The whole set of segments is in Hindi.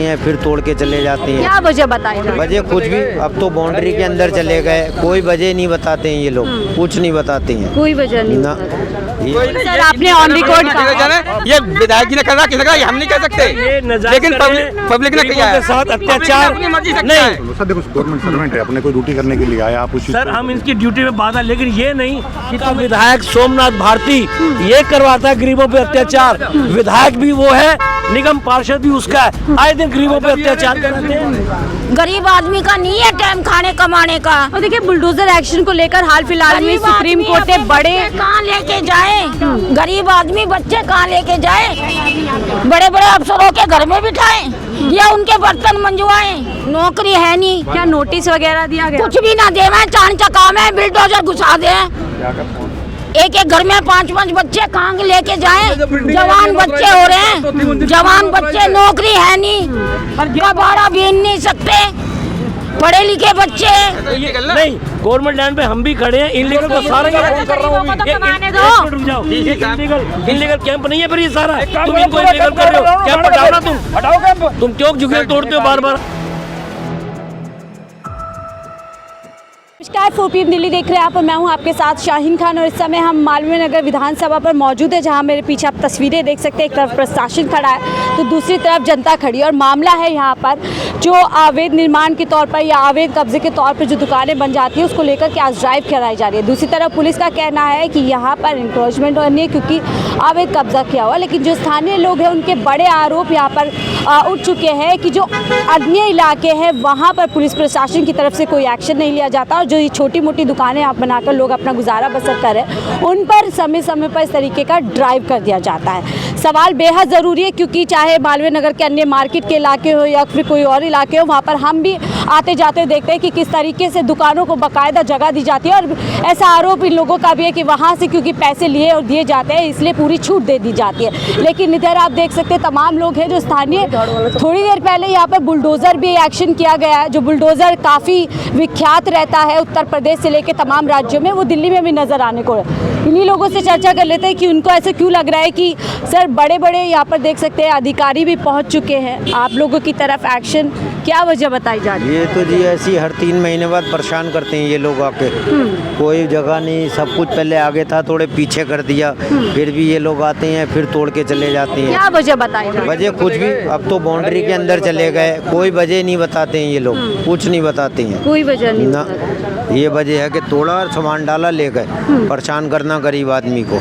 हैं फिर तोड़ के चले जाते हैं। क्या वजह बताई जाए? वजह कुछ भी, अब तो बाउंड्री के अंदर चले गए, कोई वजह नहीं बताते हैं ये लोग, कुछ नहीं बताते हैं कोई वजह नहीं ना। सर आपने ऑन रिकॉर्ड कहा ये विधायक जी ने कहा, किसी का हम नहीं कह सकते, लेकिन पब्लिक ने किया है। साथ अत्याचार अपनी मर्जी से नहीं किया है। सर देखो गवर्नमेंट सर्वेंट है, अपने कोई ड्यूटी करने के लिए आया, आप उसी सर हम इनकी ड्यूटी में बाधा, लेकिन ये नहीं कि तो विधायक सोमनाथ भारती ये करवाता है गरीबों पे अत्याचार। विधायक भी वो है, निगम पार्षद भी उसका है, आए दिन गरीबों पे अत्याचार कराते हैं। गरीब आदमी का नहीं है टाइम खाने कमाने का। और देखिए बुलडोजर एक्शन को लेकर हाल फिलहाल में सुप्रीम कोर्ट ने बड़े कहाँ लेके जाए, गरीब आदमी बच्चे कहाँ लेके जाए, बड़े बड़े अफसरों के घर में बिठाए या उनके बर्तन मंजवाए, नौकरी है नहीं। क्या नोटिस वगैरह दिया गया? कुछ भी ना दे, चांद चका में बिल्डोजर घुसा दे। एक एक घर में 5-5 बच्चे कहाँ लेके जाएं? जवान बच्चे हो रहे हैं, जवान बच्चे, नौकरी है नहीं, कबाड़ा बीन नहीं सकते, पढ़े लिखे बच्चे। नहीं, गवर्नमेंट लैंड पे हम भी खड़े हैं, इनलीगल तो सारा इनलीगल कैंप नहीं है, फिर ये सारा तुम इनको इनलीगल कर रहे हो। कैंप हटाओ ना, तुम क्यों जुगेल तोड़ते हो बार बार? नमस्कार, 4PM दिल्ली देख रहे हैं आप और मैं हूं आपके साथ शाहीन खान। और इस समय हम मालवीय नगर विधानसभा पर मौजूद है, जहां मेरे पीछे आप तस्वीरें देख सकते हैं। एक तरफ प्रशासन खड़ा है तो दूसरी तरफ जनता खड़ी है और मामला है यहाँ पर जो अवैध निर्माण के तौर पर या अवैध कब्जे के तौर पर जो दुकानें बन जाती है उसको लेकर के आज ड्राइव कराई जा रही है। दूसरी तरफ पुलिस का कहना है कि यहाँ पर इंक्रोचमेंट नहीं है क्योंकि अवैध कब्जा किया हुआ, लेकिन जो स्थानीय लोग हैं उनके बड़े आरोप यहाँ पर उठ चुके हैं कि जो अन्य इलाके हैं वहाँ पर पुलिस प्रशासन की तरफ से कोई एक्शन नहीं लिया जाता और जो ये छोटी मोटी दुकानें आप बनाकर लोग अपना गुजारा बसर कर रहे हैं उन पर समय समय पर इस तरीके का ड्राइव कर दिया जाता है। सवाल बेहद ज़रूरी है क्योंकि चाहे मालवीय नगर के अन्य मार्केट के इलाके हो या फिर कोई और इलाके हो, वहाँ पर हम भी आते जाते देखते हैं कि किस तरीके से दुकानों को बाकायदा जगह दी जाती है। और ऐसा आरोप इन लोगों का भी है कि वहाँ से क्योंकि पैसे लिए और दिए जाते हैं इसलिए पूरी छूट दे दी जाती है। लेकिन इधर आप देख सकते हैं तमाम लोग हैं जो स्थानीय, थोड़ी देर पहले यहाँ पर बुलडोज़र भी एक्शन किया गया है। जो बुलडोज़र काफ़ी विख्यात रहता है उत्तर प्रदेश से लेकर तमाम राज्यों में, वो दिल्ली में भी नज़र आने को है। इन्हीं लोगों से चर्चा कर लेते हैं कि उनको ऐसे क्यों लग रहा है कि सर बड़े बड़े यहाँ पर देख सकते हैं अधिकारी भी पहुँच चुके हैं, आप लोगों की तरफ एक्शन, क्या वजह बताई जा रही है? ये तो जी ऐसी हर 3 महीने बाद परेशान करते हैं ये लोग आके, कोई जगह नहीं, सब कुछ पहले आगे था थोड़े पीछे कर दिया, फिर भी ये लोग आते हैं फिर तोड़ के चले जाते हैं। क्या वजह बताई जा रही है? वजह कुछ भी, अब तो बाउंड्री के अंदर चले गए, कोई वजह नहीं बताते हैं ये लोग, कुछ नहीं बताते हैं कोई वजह नहीं ना। ये वजह है कि तोड़ा और सामान डाला ले गए, परेशान करना गरीब आदमी को,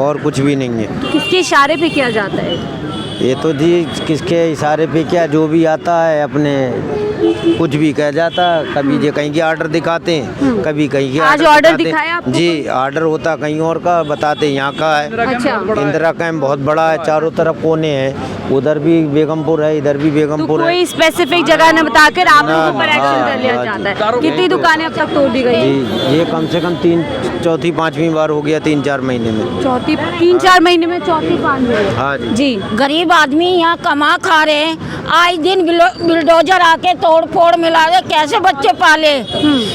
और कुछ भी नहीं है। किसके इशारे पे किया जाता है? ये तो जी किसके इशारे पे क्या, जो भी आता है अपने कुछ भी कह जाता, कभी ये कहीं के ऑर्डर दिखाते हैं, कभी कहीं के आज ऑर्डर दिखाया आपको? जी ऑर्डर होता कहीं और का, बताते यहाँ का है। अच्छा, इंदिरा कैंप बहुत बड़ा है, चारों तरफ कोने हैं, उधर भी बेगमपुर है, इधर भी तो बेगमपुर है। कोई स्पेसिफिक जगह न बताकर आप लोगों पर एक्शन कर लिया हाँ, जाता है। कितनी दुकानें अब तक तोड़ दी गई? जी ये कम से कम 4थी 5वीं बार हो गया 3-4 महीने में। चौथी 3-4 महीने में चौथी 5 हाँ जी जी। गरीब आदमी यहाँ कमा खा रहे हैं, आए दिन बिल्डोजर आके तोड़ फोड़ मिला दे, कैसे बच्चे पाले?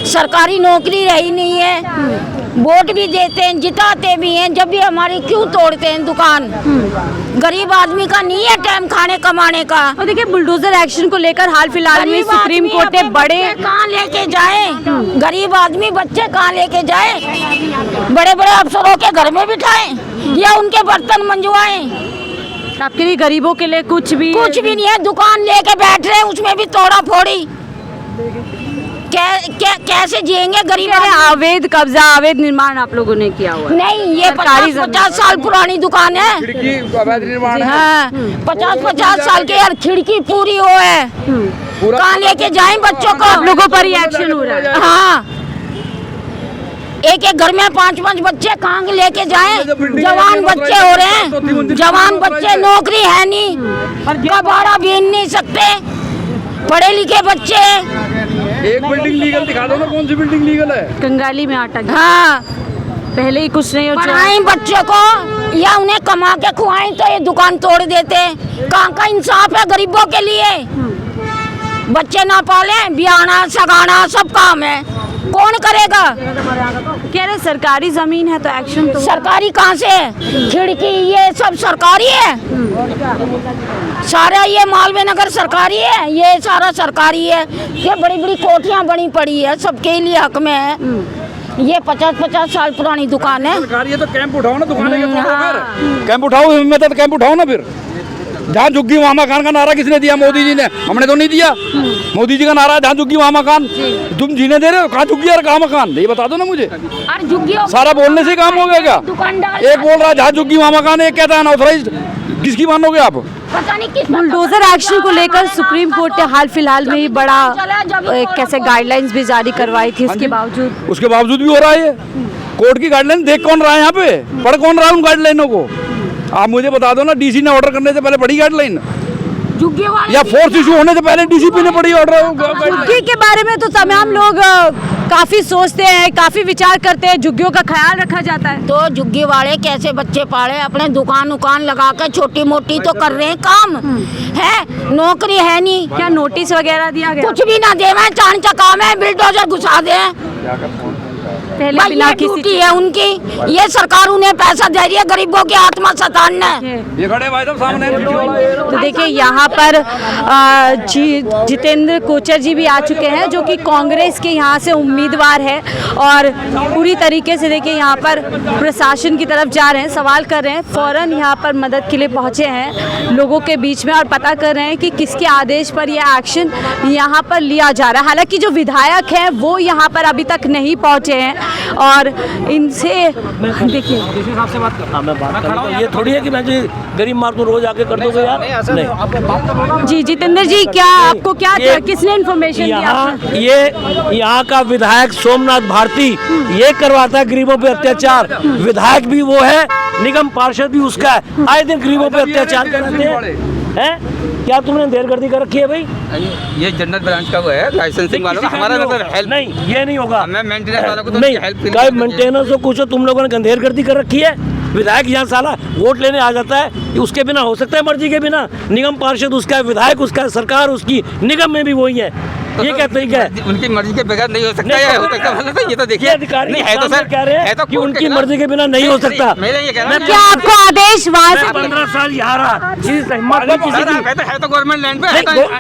सरकारी नौकरी रही नहीं है, वोट भी देते हैं, जिताते भी हैं, जब भी हमारी क्यों तोड़ते हैं दुकान? गरीब आदमी का नहीं है टाइम खाने कमाने का। और देखिए बुलडोजर एक्शन को लेकर हाल फिलहाल में सुप्रीम कोर्ट ने बड़े कहाँ लेके जाए, गरीब आदमी बच्चे कहाँ लेके जाए, बड़े बड़े अफसरों के घर में बिठाए या उनके बर्तन मंजवाए। आपके लिए गरीबों के लिए कुछ भी नहीं है, दुकान लेके बैठ रहे हैं उसमें भी तोड़ा फोड़ी, कैसे जिएंगे गरीब? अवैध कब्जा, अवैध निर्माण आप लोगों ने किया हुआ है? नहीं, ये 50 साल पुरानी दुकान है। हाँ, 50 साल के यार, खिड़की पूरी हो है, कहाँ लेके जाएं बच्चों को? आप लोगों पर ही एक्शन हो रहा है? हाँ, एक एक घर में 5-5 बच्चे कहाँ लेके जाएं? जवान बच्चे हो रहे हैं, जवान बच्चे, नौकरी है नहीं, कबाड़ा बीन नहीं सकते, पढ़े लिखे बच्चे। एक बिल्डिंग लीगल दिखा दो ना, कौन सी बिल्डिंग लीगल है? कंगाली में आटा हाँ, पहले ही कुछ नहीं, और पढ़ाएं बच्चों को या उन्हें कमा के खुआएं तो ये दुकान तोड़ देते। कहाँ का इंसाफ है गरीबों के लिए? बच्चे ना पाले, बियाना सगाना सब काम है, कौन करेगा? कह रहे सरकारी जमीन है तो एक्शन तो सरकारी कहाँ से है? खिड़की ये सब सरकारी है, सारा ये मालवीय नगर सरकारी है, ये सारा सरकारी है। ये बड़ी बड़ी कोठियां बनी पड़ी है, सबके लिए हक में है। ये 50-50 साल पुरानी दुकान है। सरकारी है तो कैंप उठाओ ना, दुकान कैंप उठाओ, हिम्मत है तो कैंप उठाओ ना। फिर जहाँ झुग्गी वहाँ मकान का नारा किसने दिया? मोदी जी ने। हमने तो नहीं दिया। मोदी जी का नारा है जहाँ झुग्गी वहाँ मकान। तुम जीने दे रहे हो? कहाँ झुग्गी और कहाँ मकान? ये बता दो ना मुझे। और झुग्गियों सारा बोलने से काम हो गया क्या? दुकानदार एक बोल रहा है जहाँ झुग्गी वहाँ मकान, एक कहता है अनऑथराइज्ड। किसकी मानोगे आप? पता नहीं किस बुलडोजर एक्शन को लेकर सुप्रीम कोर्ट ने हाल फिलहाल में ही बड़ा कैसे गाइडलाइंस भी जारी करवाई थी, इसके बावजूद उसके बावजूद भी हो रहा है ये। कोर्ट की गाइडलाइन देख कौन रहा है यहाँ पे? पढ़ कौन रहा है उन गाइडलाइनों को? आप मुझे बता दो ना, डीसी ने ऑर्डर करने से पहले पढ़ी गाइडलाइन, झुग्गी वाले या फोर्स इशू होने से पहले डीसीपी ने पढ़ी ऑर्डर? झुग्गी के बारे में तो तमाम लोग काफी सोचते हैं, काफी विचार करते हैं, झुग्गियों का ख्याल रखा जाता है। तो झुग्गी वाले कैसे बच्चे पाले? अपने दुकान उकान लगा कर छोटी मोटी तो कर रहे हैं काम, है नौकरी है नहीं। क्या नोटिस वगैरह दिया गया? कुछ भी ना दे, मैं चांचा काम है, बिल्डोजर घुसा दे। पहले भाई बिना ये किसी ड्यूटी है उनकी, ये सरकार उन्हें पैसा दे रही है गरीबों की आत्मा सताने। ये खड़े भाई साहब सामने। तो देखिए यहाँ पर जितेंद्र कोचर जी भी आ चुके हैं, जो कि कांग्रेस के यहाँ से उम्मीदवार है, और पूरी तरीके से देखिए यहाँ पर प्रशासन की तरफ जा रहे हैं, सवाल कर रहे हैं, फौरन यहाँ पर मदद के लिए पहुँचे हैं लोगों के बीच में, और पता कर रहे हैं कि किसके आदेश पर यह एक्शन यहाँ पर लिया जा रहा है। हालांकि जो विधायक हैं वो यहाँ पर अभी तक नहीं पहुँचे हैं, और इनसे देखिए मैं बात कर रहा हूँ, ये थोड़ी है कि मैं जो गरीब मार दूं रोज आके कर दोगे यार। नहीं जी जितेंद्र जी, क्या आपको क्या किसने इन्फॉर्मेशन दिया? यहाँ का विधायक सोमनाथ भारती ये करवाता है गरीबों पे अत्याचार। विधायक भी वो है, निगम पार्षद भी उसका है, आए दिन गरीबों पे अत्याचार कराते हैं। क्या तुमने देरगर्दी कर रखी है भाई? ये जनरल ब्रांच का वो है, लाइसेंसिंग वालों का। हमारा मतलब हेल्प नहीं, ये नहीं होगा। मैं मेंटेनेंस वालों को तो नहीं, हेल्प कई मेंटेनेंस को कुछ तुम लोगों ने गंधेरगर्दी कर रखी है। विधायक यहाँ साला वोट लेने आ जाता है, उसके बिना हो सकता है, मर्जी के बिना। निगम पार्षद उसका है, विधायक उसका है, सरकार उसकी, निगम में भी वही है। ये क्या तरीका है? उनकी मर्जी के बगैर नहीं हो सकता, या हो सकता है? ये तो देखिए अधिकारी नहीं है तो सर कह रहे हैं कि उनकी मर्जी के बिना नहीं हो सकता। मेरा ये कहना है, क्या आपको आदेश वहाँ से 15 साल यहाँ रहा, हिम्मत नहीं किसी की। है तो गवर्नमेंट लैंड पे,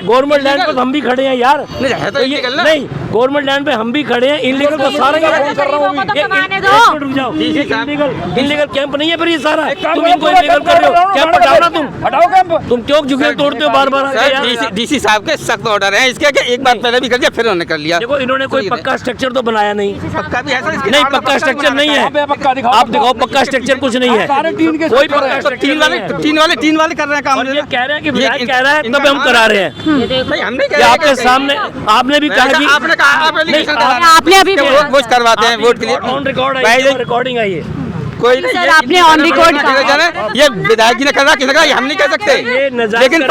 गवर्नमेंट लैंड पे हम भी खड़े हैं यार। है तो इलीगल ना? नहीं, गवर्नमेंट लैंड पे हम भी खड़े हैं, इलीगल तो सारा कर रहा हूँ। रुक जाओ, इलीगल कैंप नहीं है फिर ये सारा, तुम इनको इलीगल कर रहे हो। कैंप हटाओ ना, हटाओ कैंप। तुम क्यों झुके तोड़ते हो बार बार? डीसी साहब के सख्त ऑर्डर है इसके, एक बार पहले भी कर दिया, फिर कर लिया। देखो इन्होंने कोई पक्का स्ट्रक्चर तो बनाया नहीं। पक्का भी है सर, नहीं, पक्का स्ट्रक्चर नहीं है। आप दिखाओ, पक्का स्ट्रक्चर कुछ नहीं है। कोई पक्का स्ट्रक्चर तीन वाले कर रहे हैं काम। और ये कह रहे हैं कि विधायक कह रहा है तब हम करा रहे हैं। हमने आपके सामने आपने भी कहा कि आपने कहा आपने अभी वो करवाते हैं वोट के लिए। ऑन रिकॉर्ड रिकॉर्डिंग आई है। कोई नहीं सर, आपने ऑन रिकॉर्ड कहा। ये विधायक जी ने करा, किसने कहा? ये हम नहीं कह सकते, लेकिन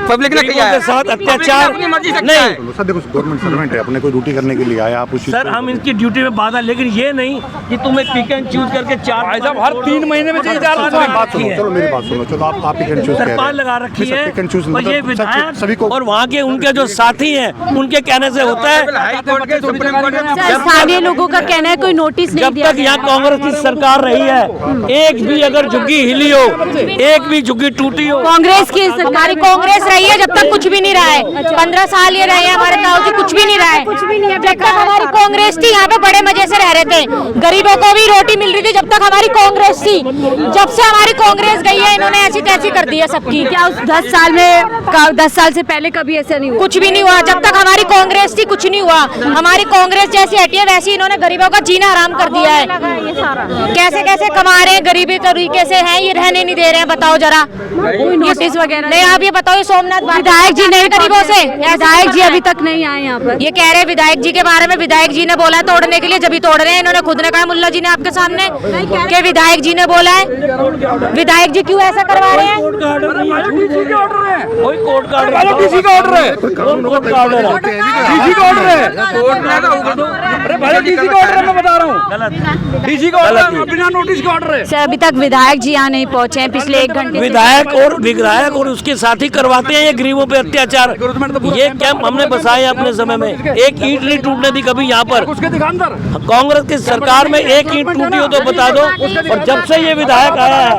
पब्लिक ने किया है। के साथ अत्याचार अपनी मर्जी से नहीं। सर देखो गवर्नमेंट सर्वेंट है, अपने कोई ड्यूटी करने के लिए आया, आप उसी सर हम इनकी ड्यूटी में बाधा, लेकिन ये नहीं कि तुम एक पिक एंड चूज करके चार हर 3 महीने में 4 बात सुनो, चलो मेरी बात सुनो, चलो आप पिक एंड चूज कह रहे सरकार लगा रखी है, पिक एंड चूज और ये सभी को विधायक और वहाँ के उनके जो साथी हैं उनके कहने से होता है। हाई कोर्ट के सुप्रीम कोर्ट सर, स्थानीय लोगों का कहना है कोई नोटिस नहीं जब दिया तक यहाँ कांग्रेस की सरकार रही है, एक भी अगर झुग्गी हिली हो, एक भी झुग्गी टूटी हो, कांग्रेस की सरकारी कांग्रेस रही है जब तक कुछ भी नहीं रहा है। 15 साल ये रहे हैं हमारे ताऊ जी, कुछ भी नहीं रहा है। जब तक हमारी कांग्रेस थी यहाँ पे बड़े मजे से रह रहे थे, गरीबों को भी रोटी मिल रही थी जब तक हमारी कांग्रेस थी। जब से हमारी कांग्रेस गई है इन्होंने ऐसी तैसी कर दी है सबकी। क्या उस 10 साल में 10 साल से पहले कभी ऐसा नहीं हुआ? कुछ भी नहीं हुआ जब तक हमारी कांग्रेस थी, कुछ नहीं हुआ। हमारी कांग्रेस जैसी हटी है वैसी इन्होंने गरीबों का जीना हराम कर दिया है। कैसे कैसे कमा रहे हैं, गरीबी तरीके से हैं, ये रहने नहीं दे रहे हैं। बताओ जरा, कोई नोटिस वगैरह नहीं। आप ये बताओ, सोमनाथ विधायक जी नहीं, गरीबों से विधायक जी अभी तक नहीं आए यहाँ पर। ये कह रहे हैं विधायक जी के बारे में, विधायक जी ने बोला है तोड़ने के लिए, जब ही तोड़ रहे हैं। इन्होंने खुद ने कहा, मुल्ला जी ने आपके सामने, कि विधायक जी ने बोला है। विधायक जी क्यों ऐसा करवा रहे हैं? कोई कोर्ट का ऑर्डर है, डीसी का ऑर्डर है, कोर्ट का ऑर्डर है, डीसी का ऑर्डर है। अरे भाई डीसी का ऑर्डर है, मैं बता रहा हूँ। गलत डीसी का ऑर्डर बिना नोटिस किसका ऑर्डर है? सर अभी तक विधायक जी यहाँ नहीं पहुंचे हैं, पिछले 1 घंटे से। विधायक और उसके साथी करवाते हैं ये गरीबों पे अत्याचार। ये कैंप हमने बसाए अपने समय में, एक ईंट नहीं टूटने दी कभी यहाँ पर। कांग्रेस की सरकार में एक ईंट टूटी हो तो बता दो। और जब से ये विधायक आया है,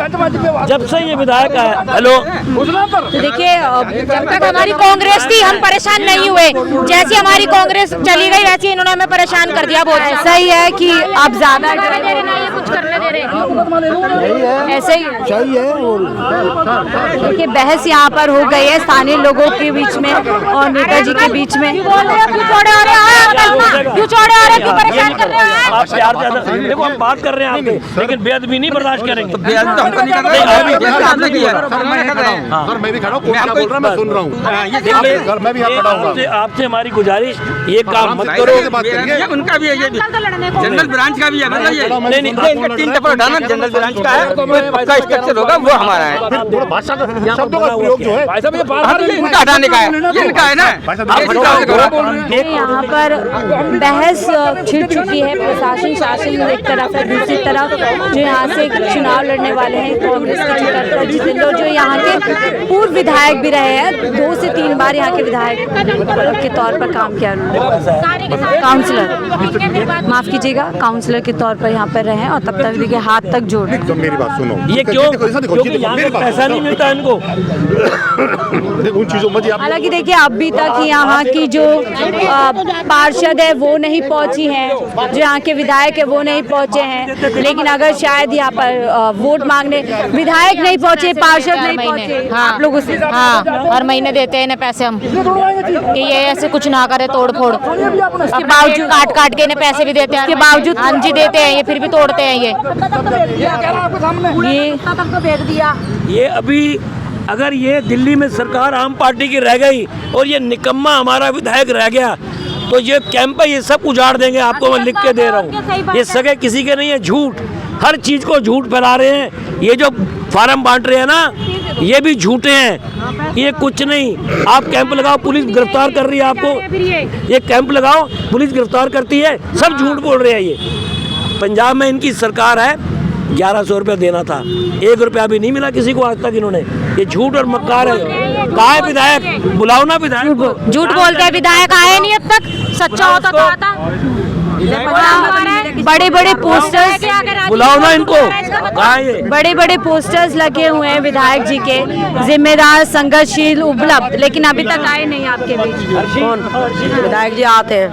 हेलो, तो देखिए जब तक हमारी कांग्रेस थी हम परेशान नहीं हुए, जैसी हमारी कांग्रेस चली गई वैसे इन्होंने हमें परेशान कर दिया। बहुत ऐसा ही है कि आप ज्यादा कुछ करने दे रहे ऐसे ही देखिए बहस यहाँ पर हो गई है स्थानीय लोगों के बीच में और नेताजी के बीच में। आप प्यार ज्यादा देखो, हम बात कर रहे हैं आपके, लेकिन बेअदबी नहीं बर्दाश्त करेंगे। मैं भी खड़ा हूँ, बोल रहा मैं सुन रहा हूँ। मैं भी खड़ा हूँ। आपसे हमारी गुजारिश, ये काम मत करो। उनका भी है, ये भी जनरल ब्रांच का भी है, मतलब ये नहीं 3 टप्पा उठाना जनरल ब्रांच का है, पक्का स्ट्रक्चर होगा वो हमारा है। शब्दों का प्रयोग जो है इनका हटाने का है, ये इनका है ना। यहाँ पर बहस छिड़ चुकी है, प्रशासन शासन एक तरफ है, दूसरी तरफ जो यहाँ से चुनाव लड़ने वाले हैं कांग्रेस के जितेंद्र, जितेंद्र जो यहाँ के पूर्व विधायक भी रहे हैं, 2 से 3 बार यहाँ के विधायक के तौर पर काम किया उन्होंने, काउंसलर, माफ कीजिएगा, काउंसलर के तौर पर यहाँ पर रहे हैं और तब तक देखिए हाथ तक जोड़। तो मेरी बात सुनो, ये क्यों? क्योंकि यहाँ पे पैसा नहीं मिलता इनको। उन चीजों में हालांकि देखिए अभी तक यहाँ की जो पार्षद है वो नहीं पहुंची हैं, जो यहाँ के विधायक है वो नहीं पहुंचे हैं, लेकिन अगर शायद यहाँ पर वोट मांगने विधायक नहीं पहुंचे, पार्षद नहीं पहुंचे, आप लोग उससे हर महीने देते हैं इन्हें पैसे हम कि ये ऐसे कुछ ना करे तोड़ फोड़, उसके बावजूद काट के इन्हें पैसे भी देते हैं, उसके बावजूद हाँ जी देते हैं, ये फिर भी तोड़ते हैं। ये अभी अगर ये दिल्ली में सरकार आम पार्टी की रह गई और ये निकम्मा हमारा विधायक रह गया तो ये कैंप है, ये सब उजाड़ देंगे। आपको मैं लिख के दे रहा हूँ, ये सगे किसी के नहीं है, झूठ, हर चीज को झूठ फैला रहे हैं। ये जो फार्म बांट रहे हैं ना, ये भी झूठे हैं, ये कुछ नहीं। आप कैंप लगाओ, पुलिस गिरफ्तार कर रही है आपको। ये कैंप लगाओ, पुलिस गिरफ्तार करती है, सब झूठ बोल रहे हैं। ये पंजाब में इनकी सरकार है, 1100 रुपया देना था, 1 रुपया भी नहीं मिला किसी को आज तक। इन्होंने ये झूठ और मक्कार है। कहाँ है विधायक? बुलाओ ना विधायक को। झूठ बोलते हैं, विधायक आए नहीं अब तक, सच्चा होता तो आता। बड़े बड़े पोस्टर्स बुलाओ ना इनको। बड़े बड़े पोस्टर्स लगे हुए हैं विधायक जी के, जिम्मेदार, संघर्षशील, उपलब्ध, लेकिन अभी तक आए नहीं आपके बीच। कौन विधायक जी आते हैं?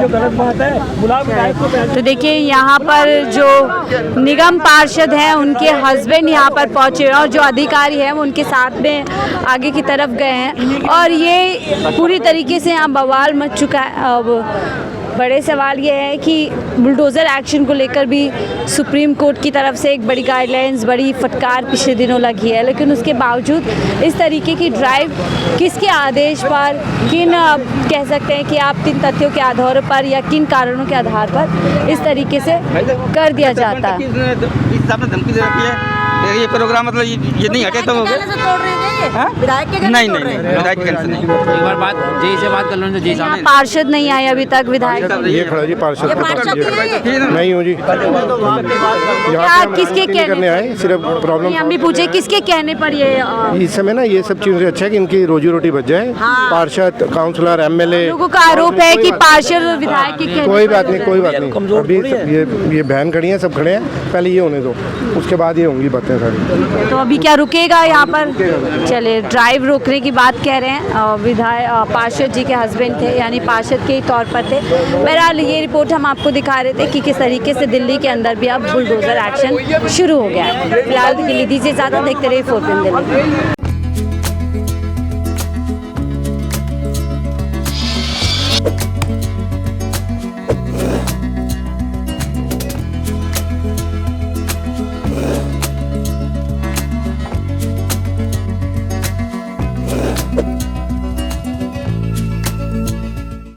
जो गलत बात है, बुलाओ विधायक को। तो देखिए यहाँ पर जो निगम पार्षद हैं उनके हस्बैंड यहाँ पर पहुँचे और जो अधिकारी हैं वो उनके साथ में आगे की तरफ गए हैं और ये पूरी तरीके से यहाँ बवाल मच चुका है। अब बड़े सवाल ये है कि बुलडोज़र एक्शन को लेकर भी सुप्रीम कोर्ट की तरफ से एक बड़ी गाइडलाइंस, बड़ी फटकार पिछले दिनों लगी है, लेकिन उसके बावजूद इस तरीके की ड्राइव किसके आदेश पर, किन कह सकते हैं कि आप 3 तथ्यों के आधार पर या किन कारणों के आधार पर इस तरीके से कर दिया जाता है। धमकी दे रखी है ये प्रोग्राम, मतलब ये नहीं हटे तो विधायक के नहीं विधायक के नहीं। एक बार बात जय से बात कर लो, जय साहब पार्षद नहीं आए अभी तक विधायक। ये खड़ा जी पार्षद नहीं हूँ जी, किसके करने आए, सिर्फ प्रॉब्लम हम भी पूछे किसके कहने पर ये इस समय ना ये सब चीज़ों से अच्छा है कि इनकी रोजी रोटी बच जाए। पार्षद, काउंसलर, MLA लोगों का आरोप है कि पार्षद विधायक के कहने। कोई बात नहीं, अभी ये बहन खड़ी हैं, सब खड़े हैं, पहले ये होने दो, उसके बाद ये होंगी बातें सारी। तो अभी क्या रुकेगा यहाँ पर? चलिए, ड्राइव रोकने की बात कह रहे हैं, विधायक पार्षद जी के हस्बैंड थे, यानी पार्षद के ही तौर पर थे। बहरहाल ये रिपोर्ट हम आपको दिखा रहे थे कि किस तरीके से दिल्ली के अंदर भी अब बुलडोजर एक्शन शुरू हो गया है। फिलहाल के लिए दीजिए इजाज़त, देखते रहिए 4PM दिल्ली।